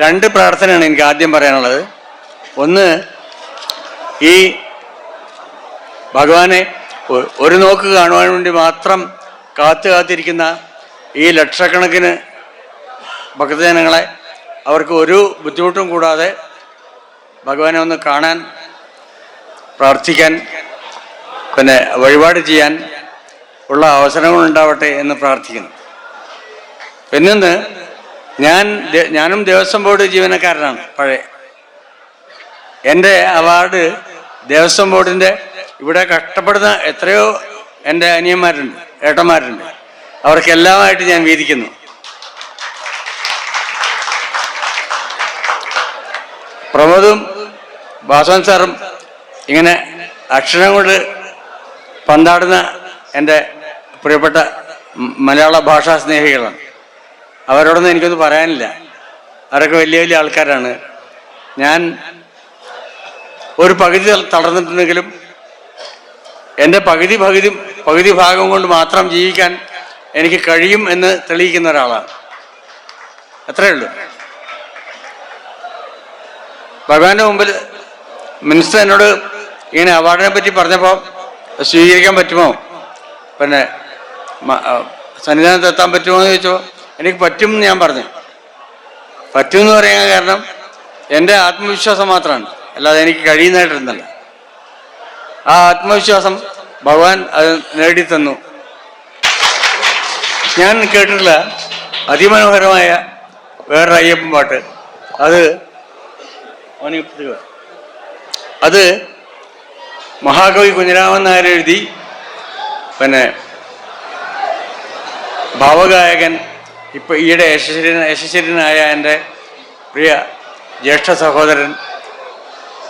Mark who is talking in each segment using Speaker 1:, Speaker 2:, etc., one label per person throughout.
Speaker 1: രണ്ട് പ്രാർത്ഥനയാണ് എനിക്ക് ആദ്യം പറയാനുള്ളത്. ഒന്ന്, ഈ ഭഗവാനെ ഒരു നോക്ക് കാണുവാൻ വേണ്ടി മാത്രം കാത്തിരിക്കുന്ന ഈ ലക്ഷക്കണക്കിന് ഭക്തജനങ്ങളെ അവർക്ക് ഒരു ബുദ്ധിമുട്ടും കൂടാതെ ഭഗവാനെ ഒന്ന് കാണാൻ, പ്രാർത്ഥിക്കാൻ, പിന്നെ വഴിപാട് ചെയ്യാൻ ഉള്ള അവസരങ്ങളുണ്ടാവട്ടെ എന്ന് പ്രാർത്ഥിക്കുന്നു. പിന്നൊന്ന്, ഞാനും ദേവസ്വം ബോർഡ് ജീവനക്കാരനാണ് പഴയ. എൻ്റെ അവാർഡ് ദേവസ്വം ബോർഡിൻ്റെ ഇവിടെ കഷ്ടപ്പെടുന്ന എത്രയോ എൻ്റെ അനിയന്മാരുണ്ട്, ഏട്ടന്മാരുണ്ട്. അവർക്കെല്ലാമായിട്ട് ഞാൻ വീതിക്കുന്നു. പ്രമോദും വാസവൻ സാറും ഇങ്ങനെ അക്ഷരം കൊണ്ട് പന്താടുന്ന എൻ്റെ പ്രിയപ്പെട്ട മലയാള ഭാഷാ സ്നേഹികളാണ്. അവരോടൊന്നും എനിക്കൊന്നും പറയാനില്ല. അവരൊക്കെ വലിയ വലിയ ആൾക്കാരാണ്. ഞാൻ ഒരു പകുതി തളർന്നിട്ടുണ്ടെങ്കിലും എൻ്റെ പകുതി ഭാഗം കൊണ്ട് മാത്രം ജീവിക്കാൻ എനിക്ക് കഴിയും എന്ന് തെളിയിക്കുന്ന ഒരാളാണ്. അത്രയേ ഉള്ളൂ. ഭഗവാന്റെ മുമ്പിൽ മിനിസ്റ്റർ എന്നോട് ഇങ്ങനെ അവാർഡിനെ പറ്റി പറഞ്ഞപ്പോൾ സ്വീകരിക്കാൻ പറ്റുമോ, പിന്നെ സന്നിധാനത്ത് എത്താൻ പറ്റുമോ എന്ന് ചോദിച്ചോ. എനിക്ക് പറ്റും എന്ന് ഞാൻ പറഞ്ഞു. പറ്റുമെന്ന് പറയാൻ കാരണം എൻ്റെ ആത്മവിശ്വാസം മാത്രമാണ്, അല്ലാതെ എനിക്ക് കഴിയുന്നതായിട്ടിരുന്നല്ല. ആ ആത്മവിശ്വാസം ഭഗവാൻ അത് നേടിത്തന്നു. ഞാൻ കേട്ടിട്ടുള്ള അതിമനോഹരമായ വേറൊരു അയ്യപ്പൻ പാട്ട്, അത് മഹാകവി കുഞ്ഞിരാമൻ നായർ എഴുതി, പിന്നെ ഭാവഗായകൻ ഇപ്പം ഈയിടെ യശസ്വരനായ എൻ്റെ പ്രിയ ജ്യേഷ്ഠ സഹോദരൻ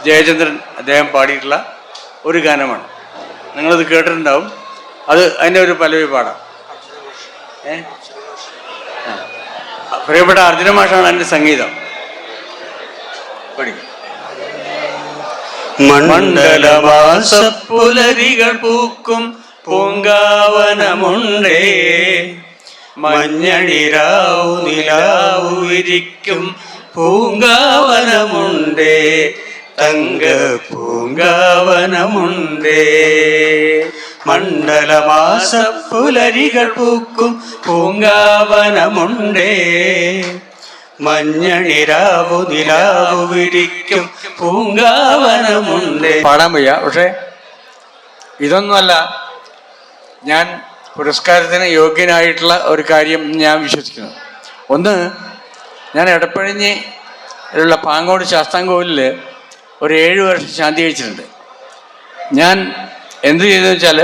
Speaker 1: ജയചന്ദ്രൻ അദ്ദേഹം പാടിയിട്ടുള്ള ഒരു ഗാനമാണ്. നിങ്ങളത് കേട്ടിട്ടുണ്ടാവും. അതിൻ്റെ ഒരു പല്ലവി പാടാം. പ്രിയപ്പെട്ട അർജുന മാഷാണ് എൻ്റെ സംഗീതം.
Speaker 2: മണ്ഡലമാസപ്പുലരികൾ പൂക്കും പൂങ്കാവനമുണ്ടേ, മഞ്ഞണിരാവു നിലാവു വിരിക്കും പൂങ്കാവനമുണ്ടേ, തങ്ക പൂങ്കാവനമുണ്ടേ. മണ്ഡലമാസപ്പുലരികൾ പൂക്കും പൂങ്കാവനമുണ്ടേ, മഞ്ഞണിരാവു നിലാവു വിരിക്കും പൂങ്കാവനമുണ്ടേ.
Speaker 1: പാടാൻ വയ്യ, പക്ഷെ ഇതൊന്നുമല്ല ഞാൻ പുരസ്കാരത്തിന് യോഗ്യനായിട്ടുള്ള ഒരു കാര്യം ഞാൻ വിശ്വസിക്കുന്നു. ഒന്ന്, ഞാൻ എടപ്പഴിഞ്ഞിലുള്ള പാങ്ങോട് ശാസ്താംകോവിലിൽ ഒരു 7 വർഷം ശാന്തി കഴിച്ചിട്ടുണ്ട്. ഞാൻ എന്ത് ചെയ്തെന്ന് വെച്ചാൽ,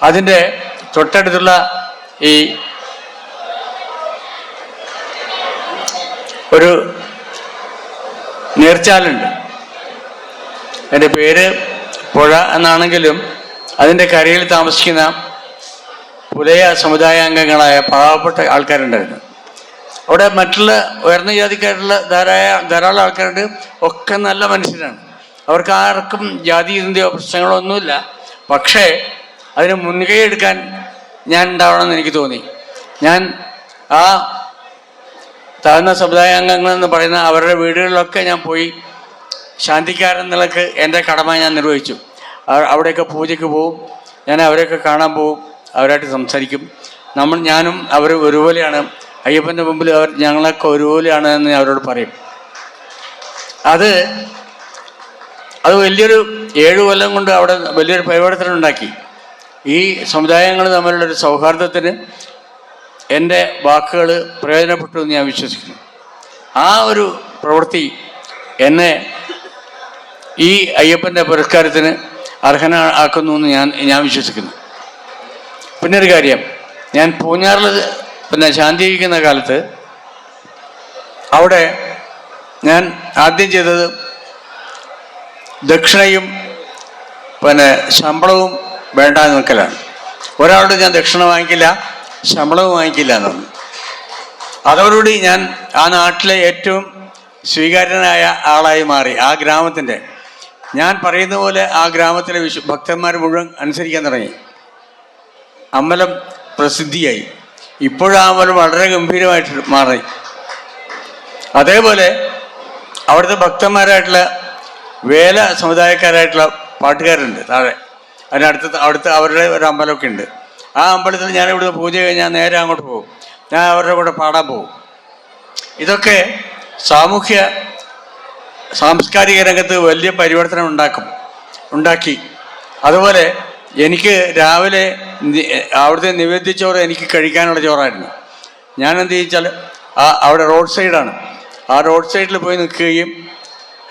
Speaker 1: അതിൻ്റെ തൊട്ടടുത്തുള്ള ഈ ഒരു നീർച്ചാലുണ്ട്. എൻ്റെ പേര് പുഴ എന്നാണെങ്കിലും അതിൻ്റെ കരയിൽ താമസിക്കുന്ന പുലയ സമുദായാംഗങ്ങളായ പാവപ്പെട്ട ആൾക്കാരുണ്ടായിരുന്നു. അവിടെ മറ്റുള്ള ഉയർന്ന ജാതിക്കാരുള്ള ധാരാളം ആൾക്കാരുണ്ട്. ഒക്കെ നല്ല മനുഷ്യരാണ്. അവർക്ക് ആർക്കും ജാതി ചിന്തയോ പ്രശ്നങ്ങളോ ഒന്നുമില്ല. പക്ഷേ അതിന് മുൻകൈ എടുക്കാൻ ഞാൻ ഉണ്ടാവണമെന്ന് എനിക്ക് തോന്നി. ഞാൻ ആ താഴ്ന്ന സമുദായാംഗങ്ങളെന്ന് പറയുന്ന അവരുടെ വീടുകളിലൊക്കെ ഞാൻ പോയി ശാന്തിക്കാരൻ നിലക്ക് എൻ്റെ കടമ ഞാൻ നിർവഹിച്ചു. അവിടെയൊക്കെ പൂജയ്ക്ക് പോവും. ഞാൻ അവരെയൊക്കെ കാണാൻ പോവും. അവരായിട്ട് സംസാരിക്കും. ഞാനും അവർ ഒരുപോലെയാണ്. അയ്യപ്പൻ്റെ മുമ്പിൽ ഞങ്ങളൊക്കെ ഒരുപോലെയാണ് എന്ന് അവരോട് പറയും. അത് വലിയൊരു 7 കൊല്ലം കൊണ്ട് അവിടെ വലിയൊരു പരിവർത്തനം ഉണ്ടാക്കി. ഈ സമുദായങ്ങൾ തമ്മിലുള്ളൊരു സൗഹാർദ്ദത്തിന് എൻ്റെ വാക്കുകൾ പ്രയോജനപ്പെട്ടു എന്ന് ഞാൻ വിശ്വസിക്കുന്നു. ആ ഒരു പ്രവൃത്തി എന്നെ ഈ അയ്യപ്പൻ്റെ പുരസ്കാരത്തിന് അർഹനാക്കുന്നു എന്ന് ഞാൻ വിശ്വസിക്കുന്നു. പിന്നെ ഒരു കാര്യം, ഞാൻ പൂഞ്ഞാറിൽ ശാന്തിയിരിക്കുന്ന കാലത്ത് അവിടെ ഞാൻ ആദ്യം ചെയ്തത് ദക്ഷിണയും ശമ്പളവും വേണ്ടാന്ന് വെക്കലാണ്. ഒരാളോട് ഞാൻ ദക്ഷിണ വാങ്ങിക്കില്ല, ശമ്പളവും വാങ്ങിക്കില്ല എന്നാണ്. അതോടുകൂടി ഞാൻ ആ നാട്ടിലെ ഏറ്റവും സ്വീകാര്യനായ ആളായി മാറി. ആ ഗ്രാമത്തിൻ്റെ, ഞാൻ പറയുന്ന പോലെ ആ ഗ്രാമത്തിലെ ഭക്തന്മാർ മുഴുവൻ അനുസരിക്കാൻ തുടങ്ങി. അമ്പലം പ്രസിദ്ധിയായി. ഇപ്പോഴും ആ അമ്പലം വളരെ ഗംഭീരമായിട്ട് മാറി. അതേപോലെ അവിടുത്തെ ഭക്തന്മാരായിട്ടുള്ള വേല സമുദായക്കാരായിട്ടുള്ള പാട്ടുകാരുണ്ട് താഴെ. അവിടുത്തെ അവരുടെ ഒരു അമ്പലമൊക്കെ ഉണ്ട്. ആ അമ്പലത്തിൽ ഞാൻ ഇവിടുന്ന് പൂജ കഴിഞ്ഞാൽ നേരെ അങ്ങോട്ട് പോകും. ഞാൻ അവരുടെ കൂടെ പാടാൻ പോകും. ഇതൊക്കെ സാംസ്കാരിക രംഗത്ത് വലിയ പരിവർത്തനം ഉണ്ടാക്കി. അതുപോലെ എനിക്ക് രാവിലെ അവിടുത്തെ നിവേദ്യച്ചോറ് എനിക്ക് കഴിക്കാനുള്ള ചോറായിരുന്നു. ഞാൻ എന്ത് ചോദിച്ചാൽ അവിടെ റോഡ് സൈഡാണ്. ആ റോഡ് സൈഡിൽ പോയി നിൽക്കുകയും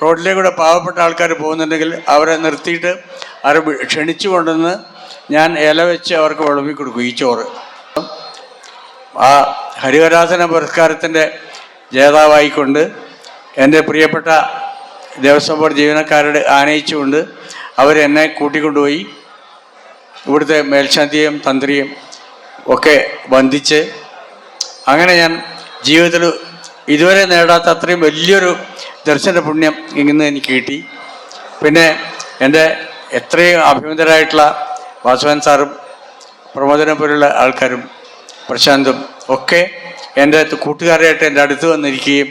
Speaker 1: റോഡിലേക്കൂടെ പാവപ്പെട്ട ആൾക്കാർ പോകുന്നുണ്ടെങ്കിൽ അവരെ നിർത്തിയിട്ട് അവരെ ക്ഷണിച്ചു കൊണ്ടുവന്ന് ഞാൻ ഇല വെച്ച് അവർക്ക് വിളമ്പി കൊടുക്കും ഈ ചോറ്. ആ ഹരിവരാസന പുരസ്കാരത്തിൻ്റെ ജേതാവായിക്കൊണ്ട് എൻ്റെ പ്രിയപ്പെട്ട ദേവസ്വം ബോർഡ് ജീവനക്കാരുടെ ആനയിച്ചുകൊണ്ട് അവരെന്നെ കൂട്ടിക്കൊണ്ടുപോയി ഇവിടുത്തെ മേൽശാന്തിയും തന്ത്രിയും ഒക്കെ വന്ദിച്ച്, അങ്ങനെ ഞാൻ ജീവിതത്തിൽ ഇതുവരെ നേടാത്ത അത്രയും വലിയൊരു ദർശന പുണ്യം ഇന്ന് എനിക്ക് കിട്ടി. പിന്നെ എൻ്റെ എത്രയും അഭിമതരായിട്ടുള്ള വാസവൻ സാറും പ്രമോദനെ പോലുള്ള ആൾക്കാരും പ്രശാന്തും ഒക്കെ എൻ്റെ കൂട്ടുകാരായിട്ട് എൻ്റെ അടുത്ത് വന്നിരിക്കുകയും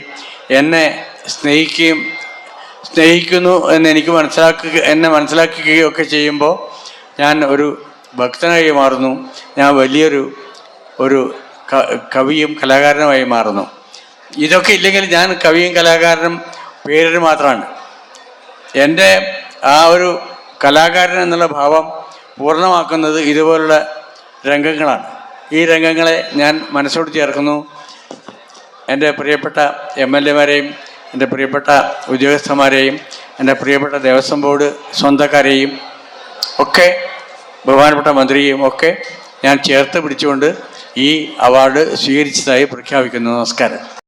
Speaker 1: എന്നെ സ്നേഹിക്കുന്നു എന്ന് എനിക്ക് എന്നെ മനസ്സിലാക്കുകയും ഒക്കെ ചെയ്യുമ്പോൾ ഞാൻ ഒരു ഭക്തനായി മാറുന്നു. ഞാൻ വലിയൊരു കവിയും കലാകാരനുമായി മാറുന്നു. ഇതൊക്കെ ഇല്ലെങ്കിൽ ഞാൻ കവിയും കലാകാരനും പേരിന് മാത്രമാണ്. എൻ്റെ ആ ഒരു കലാകാരൻ എന്നുള്ള ഭാവം പൂർണ്ണമാക്കുന്നത് ഇതുപോലുള്ള രംഗങ്ങളാണ്. ഈ രംഗങ്ങളെ ഞാൻ മനസ്സോട് ചേർക്കുന്നു. എൻ്റെ പ്രിയപ്പെട്ട MLA-മാരെയും എൻ്റെ പ്രിയപ്പെട്ട ഉദ്യോഗസ്ഥന്മാരെയും എൻ്റെ പ്രിയപ്പെട്ട ദേവസ്വം ബോർഡ് സ്വന്തക്കാരെയും ഒക്കെ ബഹുമാനപ്പെട്ട മന്ത്രിയെയും ഒക്കെ ഞാൻ ചേർത്ത് പിടിച്ചുകൊണ്ട് ഈ അവാർഡ് സ്വീകരിച്ചതായി പ്രഖ്യാപിക്കുന്നു. നമസ്കാരം.